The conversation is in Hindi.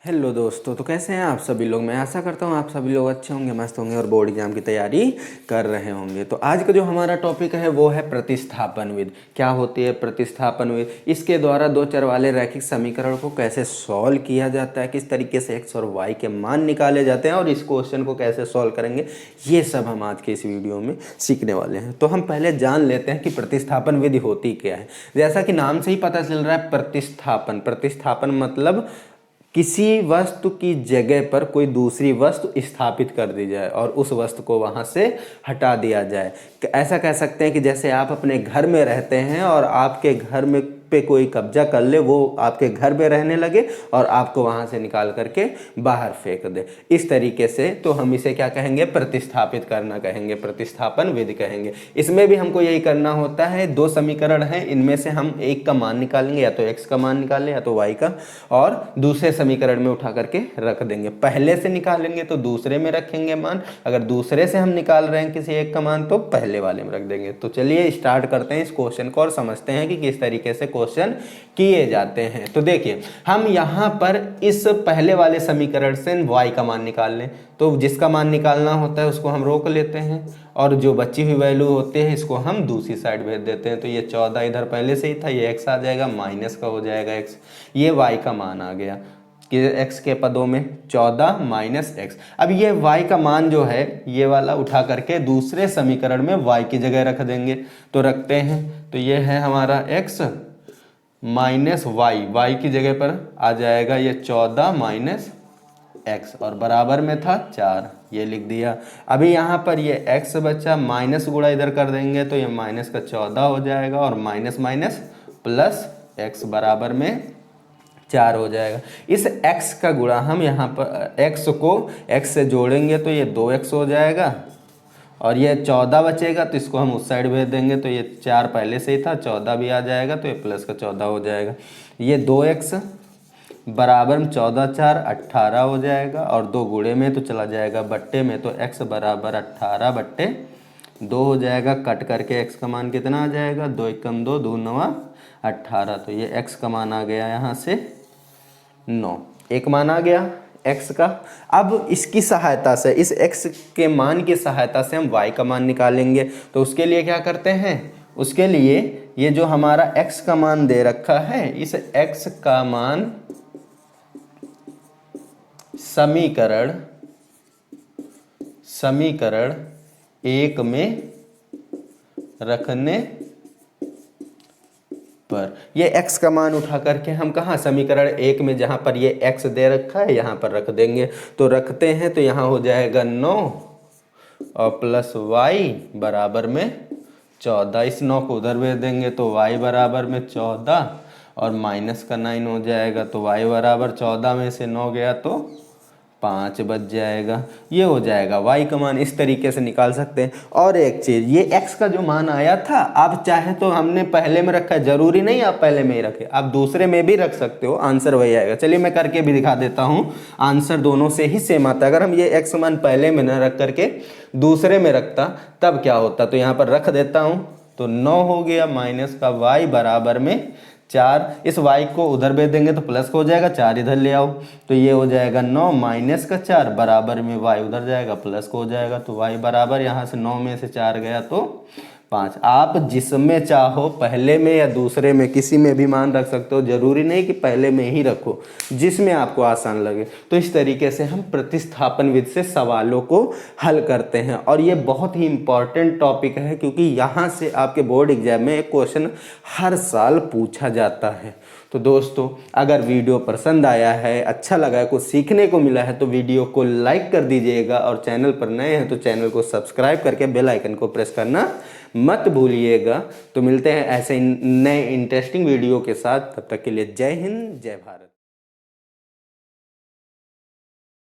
हेलो दोस्तों, तो कैसे हैं आप सभी लोग। मैं आशा करता हूं आप सभी लोग अच्छे होंगे, मस्त होंगे और बोर्ड एग्जाम की तैयारी कर रहे होंगे। तो आज का जो हमारा टॉपिक है वो है प्रतिस्थापन विधि। क्या होती है प्रतिस्थापन विधि? इसके द्वारा दो चर वाले रैखिक समीकरण को कैसे सॉल्व किया जाता है, किस तरीके से एक्स और वाई के मान निकाले जाते हैं और इस क्वेश्चन को कैसे सॉल्व करेंगे, ये सब हम आज के इस वीडियो में सीखने वाले हैं। तो हम पहले जान लेते हैं कि प्रतिस्थापन विधि होती क्या है। जैसा कि नाम से ही पता चल रहा है, प्रतिस्थापन। प्रतिस्थापन मतलब किसी वस्तु की जगह पर कोई दूसरी वस्तु स्थापित कर दी जाए और उस वस्तु को वहां से हटा दिया जाए। ऐसा कह सकते हैं कि जैसे आप अपने घर में रहते हैं और आपके घर में पे कोई कब्जा कर ले, वो आपके घर में रहने लगे और आपको वहां से निकाल करके बाहर फेंक दे। इस तरीके से तो हम इसे क्या कहेंगे, प्रतिस्थापित करना कहेंगे, प्रतिस्थापन विधि कहेंगे। इसमें भी हमको यही करना होता है। दो समीकरण हैं, इनमें से हम एक का मान निकालेंगे, या तो एक्स का मान निकालें या तो वाई का, और दूसरे समीकरण में उठा करके रख देंगे। पहले से निकालेंगे तो दूसरे में रखेंगे मान, अगर दूसरे से हम निकाल रहे हैं किसी एक का मान तो पहले वाले में रख देंगे। तो चलिए स्टार्ट करते हैं इस क्वेश्चन को और समझते हैं कि किस तरीके से क्वेश्चन किए जाते हैं। तो देखिए, हम यहां पर इस पहले वाले समीकरण से y का मान निकाल लें, तो जिसका मान निकालना होता है उसको हम रोक लेते हैं और जो बची हुई वैल्यू होती है इसको हम दूसरी साइड भेज देते हैं। तो ये 14 इधर पहले से ही था, ये x आ जाएगा, माइनस का हो जाएगा x, ये y का मान आ गया कि x के पदों में 14 माइनस x। अब ये y का मान जो है ये वाला उठा करके दूसरे समीकरण में y की जगह रख देंगे। तो रखते हैं, तो ये है हमारा x माइनस y की जगह पर आ जाएगा ये 14 माइनस x और बराबर में था 4, ये लिख दिया। अभी यहाँ पर ये x बचा, माइनस गुणा इधर कर देंगे तो ये माइनस का 14 हो जाएगा और माइनस माइनस प्लस x बराबर में 4 हो जाएगा। इस x का गुणा हम यहाँ पर x को x से जोड़ेंगे तो ये 2x हो जाएगा और ये 14 बचेगा तो इसको हम उस साइड भेज देंगे। तो ये 4 पहले से ही था, 14 भी आ जाएगा तो ये प्लस का 14 हो जाएगा। ये 2x बराबर में 14 4 18 हो जाएगा और 2 गुणे में तो चला जाएगा बट्टे में, तो x बराबर 18 बट्टे 2 हो जाएगा। कट करके x का मान कितना आ जाएगा, 2 एकम 2 2 9 18। तो ये x का मान आ गया यहाँ से 9, एक मान आ गया x का। अब इसकी सहायता से, इस x के मान की सहायता से हम y का मान निकालेंगे। तो उसके लिए क्या करते हैं, उसके लिए ये जो हमारा x का मान दे रखा है, इस x का मान समीकरण 1 में रखने पर ये x का मान उठा करके हम कहाँ, समीकरण 1 में जहाँ पर ये x दे रखा है यहाँ पर रख देंगे। तो रखते हैं तो यहाँ हो जाएगा 9 और प्लस y बराबर में 14। इस 9 को उधर भेज देंगे तो y बराबर में 14 और माइनस का 9 हो जाएगा। तो y बराबर 14 में से 9 गया तो 5 बच जाएगा। ये हो जाएगा y का मान। इस तरीके से निकाल सकते हैं। और एक चीज़, ये x का जो मान आया था, आप चाहे तो हमने पहले में रखा है, जरूरी नहीं आप पहले में ही रखें, आप दूसरे में भी रख सकते हो, आंसर वही आएगा। चलिए मैं करके भी दिखा देता हूँ, आंसर दोनों से ही सेम आता है। अगर हम ये x मान पहले में न रख करके दूसरे में रखता तब क्या होता, तो यहाँ पर रख देता हूँ तो 9 हो गया, माइनस का y बराबर में 4। इस y को उधर भेज देंगे तो प्लस का हो जाएगा, 4 इधर ले आओ तो ये हो जाएगा 9 माइनस का 4 बराबर में y उधर जाएगा प्लस का हो जाएगा। तो y बराबर यहाँ से 9 में से 4 गया तो 5। आप जिसमें चाहो पहले में या दूसरे में किसी में भी मान रख सकते हो, जरूरी नहीं कि पहले में ही रखो, जिसमें आपको आसान लगे। तो इस तरीके से हम प्रतिस्थापन विधि से सवालों को हल करते हैं और ये बहुत ही इंपॉर्टेंट टॉपिक है क्योंकि यहाँ से आपके बोर्ड एग्जाम में एक क्वेश्चन हर साल पूछा जाता है। तो दोस्तों, अगर वीडियो पसंद आया है, अच्छा लगा है, कुछ सीखने को मिला है तो वीडियो को लाइक कर दीजिएगा और चैनल पर नए हैं तो चैनल को सब्सक्राइब करके बेल आइकन को प्रेस करना मत भूलिएगा। तो मिलते हैं ऐसे नए इंटरेस्टिंग वीडियो के साथ, तब तक के लिए जय हिंद जय भारत।